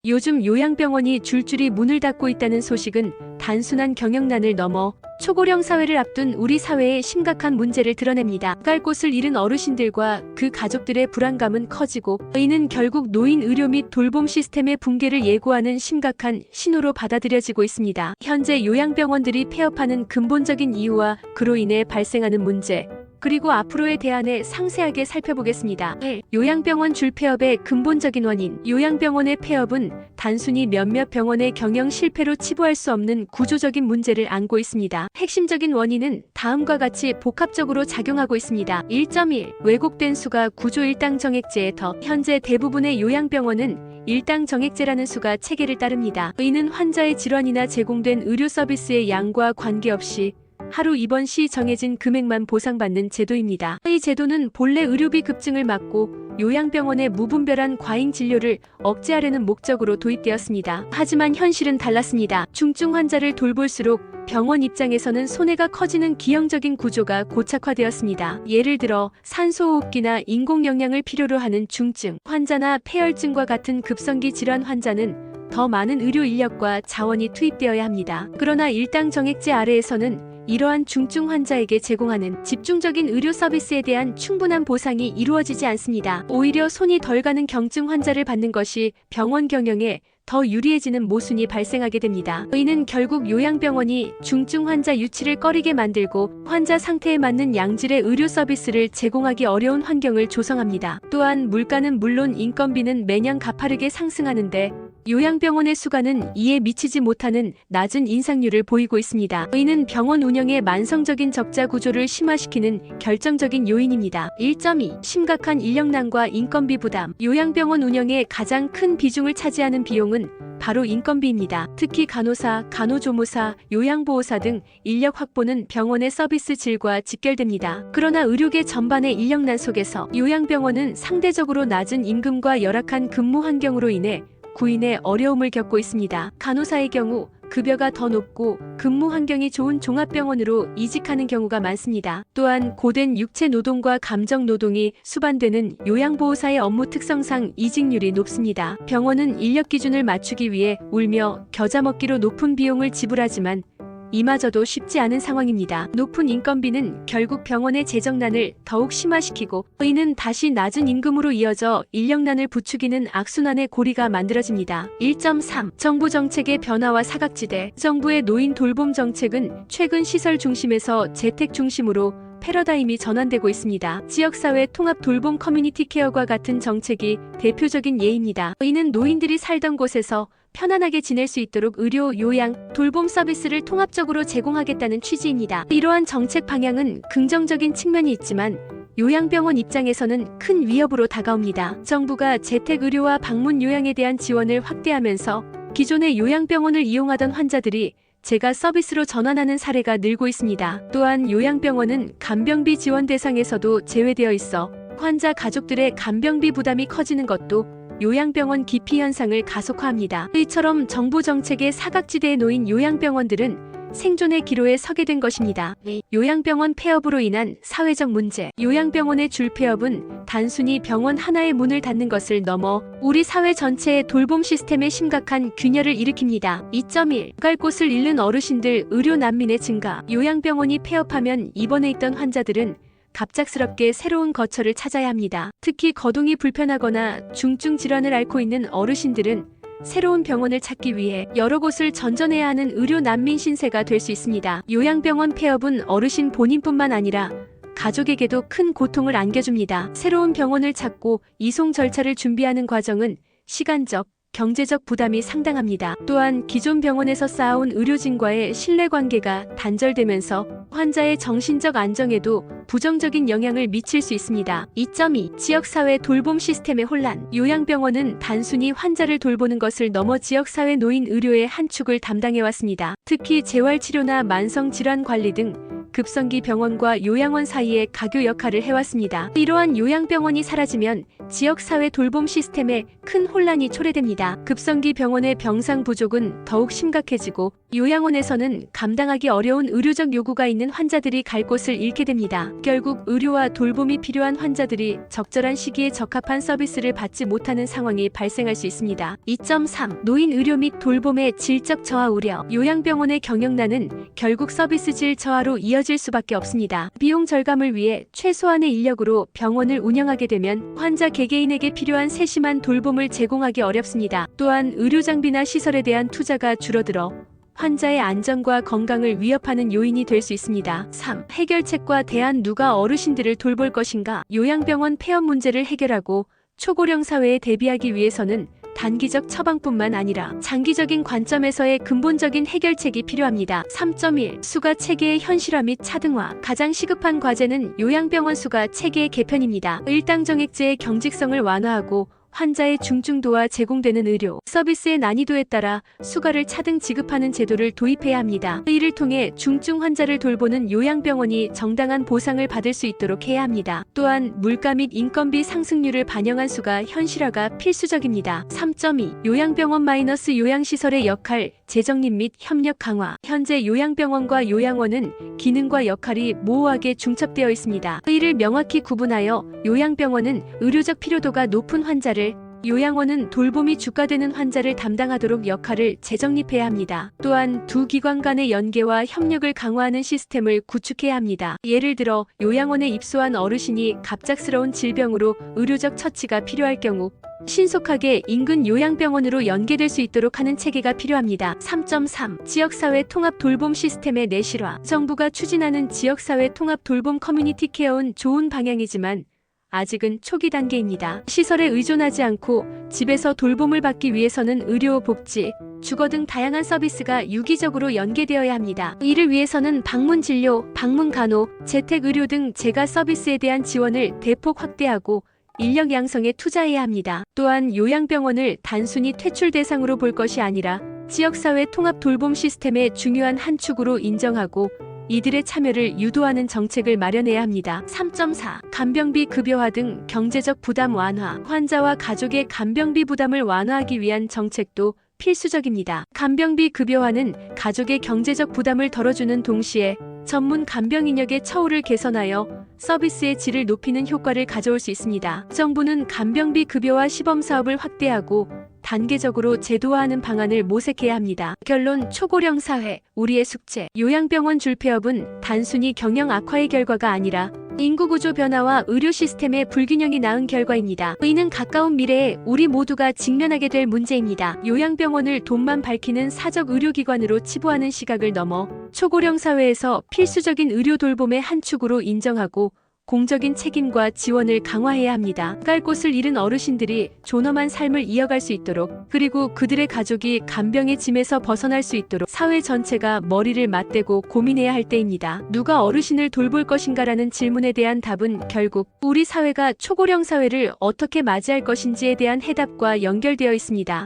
요즘 요양병원이 줄줄이 문을 닫고 있다는 소식은 단순한 경영난을 넘어 초고령 사회를 앞둔 우리 사회의 심각한 문제를 드러냅니다. 갈 곳을 잃은 어르신들과 그 가족들의 불안감은 커지고 이는 결국 노인 의료 및 돌봄 시스템의 붕괴를 예고하는 심각한 신호로 받아들여지고 있습니다. 현재 요양병원들이 폐업하는 근본적인 이유와 그로 인해 발생하는 문제, 그리고 앞으로의 대안을 상세하게 살펴보겠습니다. 1. 요양병원 줄폐업의 근본적인 원인. 요양병원의 폐업은 단순히 몇몇 병원의 경영 실패로 치부할 수 없는 구조적인 문제를 안고 있습니다. 핵심적인 원인은 다음과 같이 복합적으로 작용하고 있습니다. 1.1. 왜곡된 수가 구조 일당 정액제에 더. 현재 대부분의 요양병원은 일당 정액제라는 수가 체계를 따릅니다. 이는 환자의 질환이나 제공된 의료 서비스의 양과 관계없이 하루 입원 시 정해진 금액만 보상받는 제도입니다. 이 제도는 본래 의료비 급증을 막고 요양병원의 무분별한 과잉 진료를 억제하려는 목적으로 도입되었습니다. 하지만 현실은 달랐습니다. 중증 환자를 돌볼수록 병원 입장에서는 손해가 커지는 기형적인 구조가 고착화되었습니다. 예를 들어 산소호흡기나 인공영양을 필요로 하는 중증 환자나 폐혈증과 같은 급성기 질환 환자는 더 많은 의료 인력과 자원이 투입되어야 합니다. 그러나 일당 정액제 아래에서는 이러한 중증 환자에게 제공하는 집중적인 의료 서비스에 대한 충분한 보상이 이루어지지 않습니다. 오히려 손이 덜 가는 경증 환자를 받는 것이 병원 경영에 더 유리해지는 모순이 발생하게 됩니다. 이는 결국 요양병원이 중증 환자 유치를 꺼리게 만들고 환자 상태에 맞는 양질의 의료 서비스를 제공하기 어려운 환경을 조성합니다. 또한 물가는 물론 인건비는 매년 가파르게 상승하는데 요양병원의 수가는 이에 미치지 못하는 낮은 인상률을 보이고 있습니다. 이는 병원 운영의 만성적인 적자 구조를 심화시키는 결정적인 요인입니다. 1.2. 심각한 인력난과 인건비 부담. 요양병원 운영의 가장 큰 비중을 차지하는 비용은 바로 인건비입니다. 특히 간호사, 간호조무사, 요양보호사 등 인력 확보는 병원의 서비스 질과 직결됩니다. 그러나 의료계 전반의 인력난 속에서 요양병원은 상대적으로 낮은 임금과 열악한 근무 환경으로 인해 구인의 어려움을 겪고 있습니다. 간호사의 경우 급여가 더 높고 근무 환경이 좋은 종합병원으로 이직하는 경우가 많습니다. 또한 고된 육체 노동과 감정 노동이 수반되는 요양보호사의 업무 특성상 이직률이 높습니다. 병원은 인력 기준을 맞추기 위해 울며 겨자 먹기로 높은 비용을 지불하지만 이마저도 쉽지 않은 상황입니다. 높은 인건비는 결국 병원의 재정난을 더욱 심화시키고 이는 다시 낮은 임금으로 이어져 인력난을 부추기는 악순환의 고리가 만들어집니다. 1.3. 정부 정책의 변화와 사각지대. 정부의 노인 돌봄 정책은 최근 시설 중심에서 재택 중심으로 패러다임이 전환되고 있습니다. 지역사회 통합 돌봄 커뮤니티 케어과 같은 정책이 대표적인 예입니다. 이는 노인들이 살던 곳에서 편안하게 지낼 수 있도록 의료, 요양, 돌봄 서비스를 통합적으로 제공하겠다는 취지입니다. 이러한 정책 방향은 긍정적인 측면이 있지만 요양병원 입장에서는 큰 위협으로 다가옵니다. 정부가 재택의료와 방문 요양에 대한 지원을 확대하면서 기존의 요양병원을 이용하던 환자들이 재가 서비스로 전환하는 사례가 늘고 있습니다. 또한 요양병원은 간병비 지원 대상에서도 제외되어 있어 환자 가족들의 간병비 부담이 커지는 것도 요양병원 기피 현상을 가속화합니다. 이처럼 정부 정책의 사각지대에 놓인 요양병원들은 생존의 기로에 서게 된 것입니다. 요양병원 폐업으로 인한 사회적 문제. 요양병원의 줄폐업은 단순히 병원 하나의 문을 닫는 것을 넘어 우리 사회 전체의 돌봄 시스템에 심각한 균열을 일으킵니다. 2.1. 갈 곳을 잃는 어르신들, 의료 난민의 증가. 요양병원이 폐업하면 입원해 있던 환자들은 갑작스럽게 새로운 거처를 찾아야 합니다. 특히 거동이 불편하거나 중증 질환을 앓고 있는 어르신들은 새로운 병원을 찾기 위해 여러 곳을 전전해야 하는 의료 난민 신세가 될 수 있습니다. 요양병원 폐업은 어르신 본인뿐만 아니라 가족에게도 큰 고통을 안겨줍니다. 새로운 병원을 찾고 이송 절차를 준비하는 과정은 시간적, 경제적 부담이 상당합니다. 또한 기존 병원에서 쌓아온 의료진과의 신뢰관계가 단절되면서 환자의 정신적 안정에도 부정적인 영향을 미칠 수 있습니다. 2.2. 지역사회 돌봄 시스템의 혼란. 요양병원은 단순히 환자를 돌보는 것을 넘어 지역사회 노인 의료의 한 축을 담당해왔습니다. 특히 재활치료나 만성질환 관리 등 급성기 병원과 요양원 사이의 가교 역할을 해왔습니다. 이러한 요양병원이 사라지면 지역사회 돌봄 시스템에 큰 혼란이 초래됩니다. 급성기 병원의 병상 부족은 더욱 심각해지고 요양원에서는 감당하기 어려운 의료적 요구가 있는 환자들이 갈 곳을 잃게 됩니다. 결국 의료와 돌봄이 필요한 환자들이 적절한 시기에 적합한 서비스를 받지 못하는 상황이 발생할 수 있습니다. 2.3. 노인 의료 및 돌봄의 질적 저하 우려. 요양병원의 경영난은 결국 서비스 질 저하로 이어질 수밖에 없습니다. 비용 절감을 위해 최소한의 인력으로 병원을 운영하게 되면 환자 개개인에게 필요한 세심한 돌봄을 제공하기 어렵습니다. 또한 의료 장비나 시설에 대한 투자가 줄어들어 환자의 안전과 건강을 위협하는 요인이 될 수 있습니다. 3. 해결책과 대안. 누가 어르신들을 돌볼 것인가? 요양병원 폐업 문제를 해결하고 초고령 사회에 대비하기 위해서는 단기적 처방뿐만 아니라 장기적인 관점에서의 근본적인 해결책이 필요합니다. 3.1. 수가 체계의 현실화 및 차등화. 가장 시급한 과제는 요양병원 수가 체계의 개편입니다. 일당정액제의 경직성을 완화하고 환자의 중증도와 제공되는 의료 서비스의 난이도에 따라 수가를 차등 지급하는 제도를 도입해야 합니다. 이를 통해 중증 환자를 돌보는 요양병원이 정당한 보상을 받을 수 있도록 해야 합니다. 또한 물가 및 인건비 상승률을 반영한 수가 현실화가 필수적입니다. 3.2. 요양병원 마이너스 요양시설의 역할, 재정립 및 협력 강화. 현재 요양병원과 요양원은 기능과 역할이 모호하게 중첩되어 있습니다. 이를 명확히 구분하여 요양병원은 의료적 필요도가 높은 환자를, 요양원은 돌봄이 주가되는 환자를 담당하도록 역할을 재정립해야 합니다. 또한 두 기관 간의 연계와 협력을 강화하는 시스템을 구축해야 합니다. 예를 들어 요양원에 입소한 어르신이 갑작스러운 질병으로 의료적 처치가 필요할 경우 신속하게 인근 요양병원으로 연계될 수 있도록 하는 체계가 필요합니다. 3.3. 지역사회 통합 돌봄 시스템의 내실화. 정부가 추진하는 지역사회 통합 돌봄 커뮤니티 케어는 좋은 방향이지만 아직은 초기 단계입니다. 시설에 의존하지 않고 집에서 돌봄을 받기 위해서는 의료, 복지, 주거 등 다양한 서비스가 유기적으로 연계되어야 합니다. 이를 위해서는 방문 진료, 방문 간호, 재택 의료 등 재가 서비스에 대한 지원을 대폭 확대하고 인력 양성에 투자해야 합니다. 또한 요양병원을 단순히 퇴출 대상으로 볼 것이 아니라 지역사회 통합 돌봄 시스템의 중요한 한 축으로 인정하고 이들의 참여를 유도하는 정책을 마련해야 합니다. 3.4. 간병비 급여화 등 경제적 부담 완화. 환자와 가족의 간병비 부담을 완화하기 위한 정책도 필수적입니다. 간병비 급여화는 가족의 경제적 부담을 덜어주는 동시에 전문 간병 인력의 처우를 개선하여 서비스의 질을 높이는 효과를 가져올 수 있습니다. 정부는 간병비 급여화 시범 사업을 확대하고 단계적으로 제도화하는 방안을 모색해야 합니다. 결론. 초고령 사회, 우리의 숙제. 요양병원 줄폐업은 단순히 경영 악화의 결과가 아니라 인구구조 변화와 의료 시스템의 불균형이 낳은 결과입니다. 이는 가까운 미래에 우리 모두가 직면하게 될 문제입니다. 요양병원을 돈만 밝히는 사적 의료기관으로 치부하는 시각을 넘어 초고령 사회에서 필수적인 의료 돌봄의 한 축으로 인정하고 공적인 책임과 지원을 강화해야 합니다. 갈 곳을 잃은 어르신들이 존엄한 삶을 이어갈 수 있도록, 그리고 그들의 가족이 간병의 짐에서 벗어날 수 있도록 사회 전체가 머리를 맞대고 고민해야 할 때입니다. 누가 어르신을 돌볼 것인가라는 질문에 대한 답은 결국 우리 사회가 초고령 사회를 어떻게 맞이할 것인지에 대한 해답과 연결되어 있습니다.